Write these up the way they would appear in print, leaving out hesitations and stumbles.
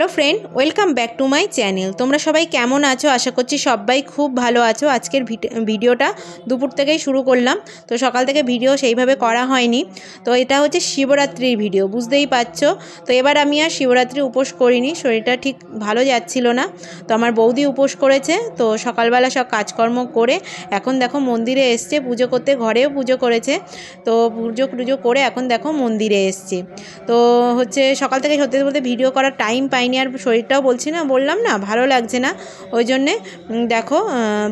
Hello friend welcome back to my channel. तुम्हारा सबाई केमन आछो? आशा करछि सबाई खूब भालो आछो। आजकेर भिडियोटा दुपुर थेकेई शुरू करलाम, तो सकाल थेके भिडियो सेइभावे करा हयनि। तो एटा होच्छे शिवरात्रिर भिडियो, बुझतेई पारछो। तो एबार आमि आर शिवरात्रि उपोस करिनि, शरीरटा ठीक भालो जाच्छिलो ना। तो आमार बौदी उपोस करेছে, तो सकालबेला सब काजकर्म करे এখন देखो मंदिरे एসছে पुजो करते, घरेও पुजो करेছে। तो पुजो टुजो करे এখন देखो मंदिरे एसছে। तो হচ্ছে সকাল থেকে সত্যি বলতে ভিডিও করার টাইম পাইনি, আর শরীরটাও বললাম না ভালো লাগছে না, ওই জন্যে দেখো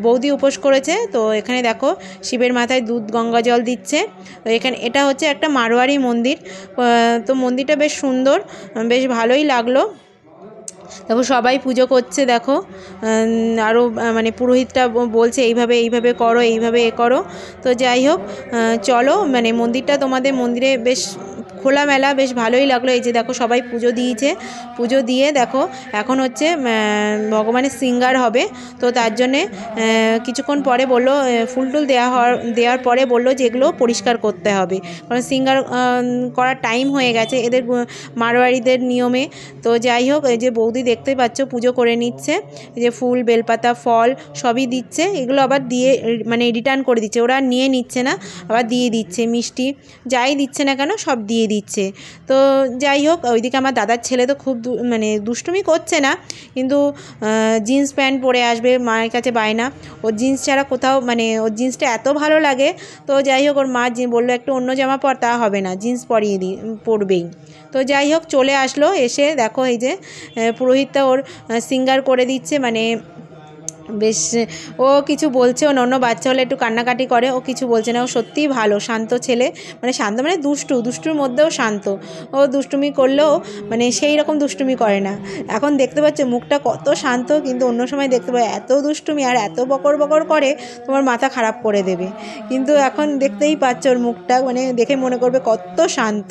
বৌদি উপোস করেছে। তো এখানে দেখো শিবের মাথায় দুধ গঙ্গা জল দিচ্ছে। তো এখানে এটা হচ্ছে একটা মারোয়ারি মন্দির। তো মন্দিরটা বেশ সুন্দর, বেশ ভালোই লাগলো। দেখো সবাই পুজো করছে, দেখো আরও মানে পুরোহিতটা বলছে এইভাবে এইভাবে করো, এইভাবে এ করো। তো যাই হোক চলো, মানে মন্দিরটা তোমাদের মন্দিরে বেশ খোলামেলা, বেশ ভালোই লাগলো। এই যে দেখো সবাই পুজো দিয়েছে, পুজো দিয়ে দেখো এখন হচ্ছে ভগবানের সিঙ্গার হবে। তো তার জন্যে কিছুক্ষণ পরে বললো ফুল টুল দেওয়ার পরে বললো যে এগুলো পরিষ্কার করতে হবে, কারণ সিঙ্গার করার টাইম হয়ে গেছে এদের মারোয়ারিদের নিয়মে। তো যাই হোক এই যে বৌদি দেখতে পাচ্ছ পুজো করে নিচ্ছে, এই যে ফুল বেলপাতা ফল সবই দিচ্ছে। এগুলো আবার দিয়ে মানে রিটার্ন করে দিচ্ছে, ওরা নিয়ে নিচ্ছে না, আবার দিয়ে দিচ্ছে। মিষ্টি যাই দিচ্ছে না কেন সব দিয়ে দিচ্ছে। তো যাই হোক ওইদিকে আমার দাদার ছেলে তো খুব মানে দুষ্টুমি করছে না, কিন্তু জিন্স প্যান্ট পরে আসবে, মায়ের কাছে বায়না। ওর জিন্স ছাড়া কোথাও মানে ওর জিন্সটা এত ভালো লাগে। তো যাই হোক ওর মা বললো একটু অন্য জামা পর, তা হবে না, জিন্স পরবেই। তো যাই হোক চলে আসলো, এসে দেখো এই যে পুরোহিতটা ওর সিঙ্গার করে দিচ্ছে। মানে বেশ ও কিছু বলছে, অন্য বাচ্চা হলে একটু কান্নাকাটি করে, ও কিছু বলছে না, ও সত্যিই ভালো শান্ত ছেলে। মানে শান্ত মানে দুষ্টুর মধ্যেও শান্ত। ও দুষ্টুমি করলেও মানে সেই রকম দুষ্টুমি করে না। এখন দেখতে পাচ্ছ মুখটা কত শান্ত, কিন্তু অন্য সময় দেখতে পাই এত দুষ্টুমি আর এত বকর বকর করে তোমার মাথা খারাপ করে দেবে। কিন্তু এখন দেখতেই পাচ্ছ ওর মুখটা, মানে দেখে মনে করবে কত শান্ত।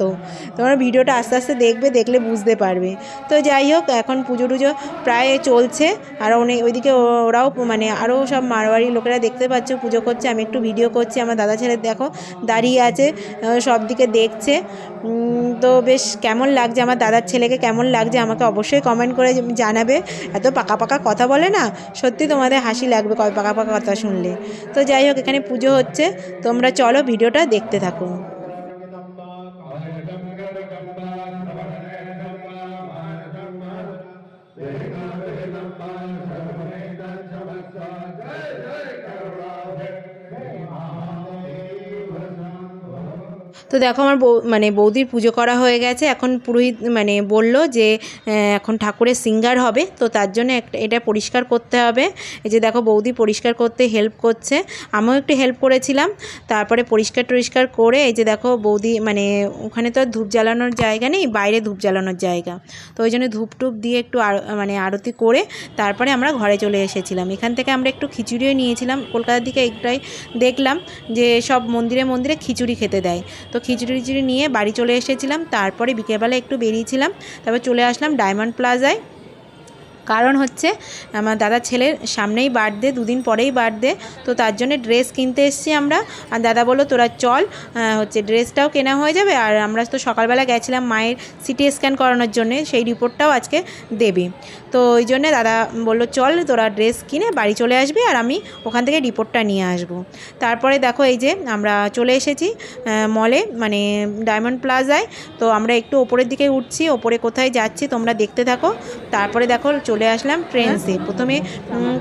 তোমার ভিডিওটা আস্তে আস্তে দেখবে, দেখলে বুঝতে পারবে। তো যাই হোক এখন পুজো টুজো প্রায় চলছে, আর ওইদিকে ওরাও মানে আরও সব মারোয়ারি লোকেরা দেখতে পাচ্ছ পুজো করছে। আমি একটু ভিডিও করছি, আমার দাদা ছেলে দেখো দাঁড়িয়ে আছে, সব দিকে দেখছে। তো বেশ কেমন লাগছে আমার দাদার ছেলেকে, কেমন লাগছে আমাকে অবশ্যই কমেন্ট করে জানাবে। এত পাকা পাকা কথা বলে না, সত্যি তোমাদের হাসি লাগবে পাকা পাকা কথা শুনলে। তো যাই হোক এখানে পুজো হচ্ছে, তোমরা চলো ভিডিওটা দেখতে থাকো। তো দেখো আমার মানে বৌদির পুজো করা হয়ে গেছে। এখন পুরোহিত মানে বলল যে এখন ঠাকুরের সিঙ্গার হবে, তো তার জন্য এটা পরিষ্কার করতে হবে। এই যে দেখো বৌদি পরিষ্কার করতে হেল্প করছে, আমিও একটু হেল্প করেছিলাম। তারপরে পরিষ্কার টরিষ্কার করে এই যে দেখো বৌদি মানে ওখানে তো ধূপ জ্বালানোর জায়গা নেই, বাইরে ধূপ জ্বালানোর জায়গা। তো ওই জন্য ধূপ টুপ দিয়ে একটু মানে আরতি করে তারপরে আমরা ঘরে চলে এসেছিলাম। এখান থেকে আমরা একটু খিচুড়িও নিয়েছিলাম। কলকাতার দিকে একটাই দেখলাম যে সব মন্দিরে মন্দিরে খিচুড়ি খেতে দেয়, তো খিচুড়ি নিয়ে বাড়ি চলে এসেছিলাম। তারপরে বিকেলবেলা একটু বেরিয়েছিলাম, তারপর চলে আসলাম ডায়মন্ড প্লাজায়। কারণ হচ্ছে আমার দাদার ছেলের সামনেই বার্থডে, দুদিন পরেই বার্থডে। তো তার জন্য ড্রেস কিনতে এসেছি আমরা, আর দাদা বললো তোরা চল, হচ্ছে ড্রেসটাও কেনা হয়ে যাবে। আর আমরা তো সকালবেলা গেছিলাম মায়ের সিটি স্ক্যান করানোর জন্যে, সেই রিপোর্টটাও আজকে দেবে। তো ওই জন্যে দাদা বললো চল তোরা ড্রেস কিনে বাড়ি চলে আসবি, আর আমি ওখান থেকে রিপোর্টটা নিয়ে আসবো। তারপরে দেখো এই যে আমরা চলে এসেছি মলে, মানে ডায়মন্ড প্লাজায়। তো আমরা একটু ওপরের দিকে উঠছি, ওপরে কোথায় যাচ্ছি তোমরা দেখতে থাকো। তারপরে দেখো চলে আসলাম ট্রেন্সে। প্রথমে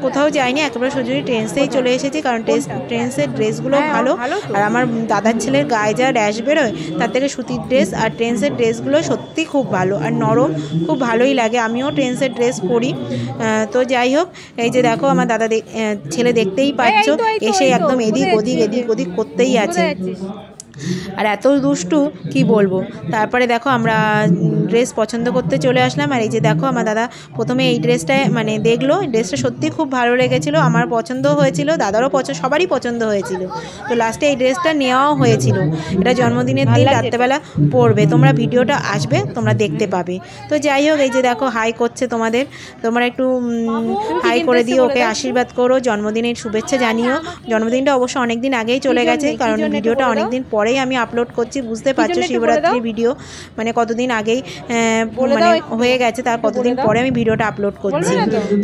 কোথাও যাইনি, একেবারে সোজা ট্রেন্সেই চলে এসেছি, কারণ ট্রেন্সের ড্রেসগুলো ভালো। আর আমার দাদার ছেলের গায়ে যা র্যাশ বেরোয় তার থেকে সুতির ড্রেস আর ট্রেন্সের ড্রেসগুলো সত্যি খুব ভালো আর নরম, খুব ভালোই লাগে। আমিও ট্রেন্সের ড্রেস পরি। তো যাই হোক এই যে দেখো আমার দাদা ছেলে দেখতেই পাচ্ছ এসে একদম এদিক ওদিক করতেই আছে, আর এত দুষ্টু কি বলবো। তারপরে দেখো আমরা ড্রেস পছন্দ করতে চলে আসলাম। আর এই যে দেখো আমার দাদা প্রথমে এই ড্রেসটা মানে দেখলো, ড্রেসটা সত্যি খুব ভালো লেগেছিলো, আমার পছন্দ হয়েছিল, দাদারও সবারই পছন্দ হয়েছিল। তো লাস্টে এই ড্রেসটা নেওয়াও হয়েছিল। এটা জন্মদিনের দিন রাত্রেবেলা পরবে, তোমরা ভিডিওটা আসবে তোমরা দেখতে পাবে। তো যাই হোক এই যে দেখো হাই করছে তোমাদের, তোমরা একটু হাই করে দিও, ওকে আশীর্বাদ করো, জন্মদিনের শুভেচ্ছা জানিও। জন্মদিনটা অবশ্য অনেক দিন আগেই চলে গেছে, কারণ ভিডিওটা অনেক দিন পরেই আমি আপলোড করছি, বুঝতে পারছো শিবরাত্রির ভিডিও মানে কতদিন আগেই মানে হয়ে গেছে, তার কতদিন পরে আমি ভিডিওটা আপলোড করছি।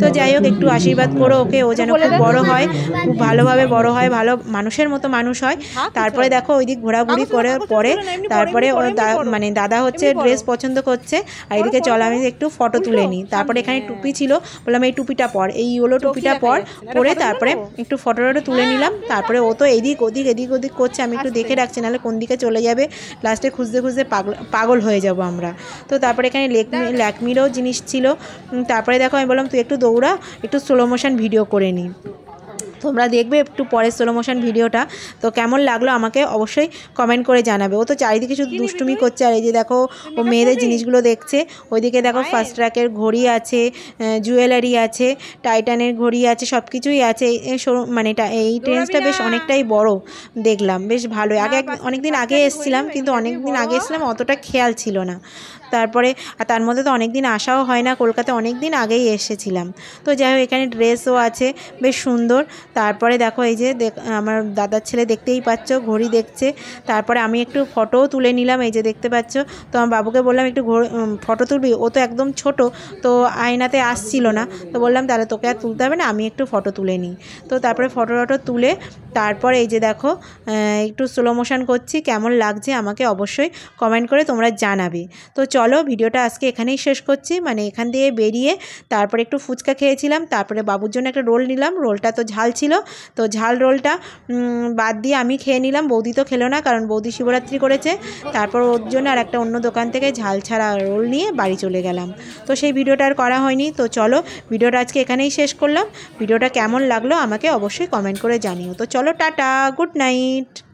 তো যাই হোক, একটু আশীর্বাদ করো ওকে, ও যেন খুব বড় হয়, খুব ভালোভাবে বড় হয়, ভালো মানুষের মতো মানুষ হয়। তারপরে দেখো ওইদিক ঘোরাঘুরি করে পরে তারপরে ও মানে দাদা হচ্ছে ড্রেস পছন্দ করছে, আর এদিকে চল আমি একটু ফটো তুলে নিই। তারপরে এখানে টুপি ছিল, বললাম এই টুপিটা পর, এই ইয়েলো টুপিটা পরে তারপরে একটু ফটো তুলে নিলাম। তারপরে ও তো এদিক ওদিক করছে, আমি একটু দেখে রাখছি, নাহলে কোন দিকে চলে যাবে, লাস্টে খুঁজতে পাগল হয়ে যাব আমরা। তো তারপরে এখানে ল্যাকমিরও জিনিস ছিল। তারপরে দেখো আমি বললাম তুই একটু দৌড়া, একটু স্লো মোশন ভিডিও করে নিই। তোমরা দেখবে একটু পরে স্লো মোশন ভিডিওটা, তো কেমন লাগলো আমাকে অবশ্যই কমেন্ট করে জানাবে। ও তো চারিদিকে শুধু দুষ্টুমি করছে, আর এই যে দেখো ও মেয়েদের জিনিসগুলো দেখছে। ওইদিকে দেখো ফার্স্ট ট্র্যাকের ঘড়ি আছে, জুয়েলারি আছে, টাইটানের ঘড়ি আছে, সব কিছুই আছে। মানে এই ট্রেন্সটা বেশ অনেকটাই বড় দেখলাম, বেশ ভালো। অনেকদিন আগে এসেছিলাম, কিন্তু অতটা খেয়াল ছিল না। তারপরে তার মধ্যে তো অনেক দিন আসাও হয় না, কলকাতায় অনেক দিন আগেই এসেছিলাম। তো যাই হোক, এখানে ড্রেসও আছে বেশ সুন্দর। তারপরে দেখো এই যে আমার দাদার ছেলে দেখতেই পাচ্ছ ঘড়ি দেখছে। তারপরে আমি একটু ফটোও তুলে নিলাম, এই যে দেখতে পাচ্ছ। তো আমার বাবুকে বললাম একটু ফটো তুলবি, ও তো একদম ছোট, তো আয়নাতে আসছিল না। তো বললাম তাহলে তোকে আর তুলতে হবে না, আমি একটু ফটো তুলে নিই। তো তারপরে ফটো তুলে তারপরে এই যে দেখো একটু স্লো মোশন করছি, কেমন লাগছে আমাকে অবশ্যই কমেন্ট করে তোমরা জানাবে। তো চলো ভিডিওটা আজকে এখানেই শেষ করছি। মানে এখান দিয়ে বেরিয়ে তারপরে একটু ফুচকা খেয়েছিলাম, তারপরে বাবুর জন্য একটা রোল নিলাম, রোলটা তো ঝাল ছিল, তো ঝাল রোলটা বাদ দিয়ে আমি খেয়ে নিলাম, বৌদি তো খেলো না কারণ বৌদি শিবরাত্রি করেছে। তারপর ওর জন্য আর একটা অন্য দোকান থেকে ঝাল ছাড়া রোল নিয়ে বাড়ি চলে গেলাম। তো সেই ভিডিওটা আর করা হয়নি। তো চলো ভিডিওটা আজকে এখানেই শেষ করলাম। ভিডিওটা কেমন লাগলো আমাকে অবশ্যই কমেন্ট করে জানিও। তো চলো টাটা, গুড নাইট।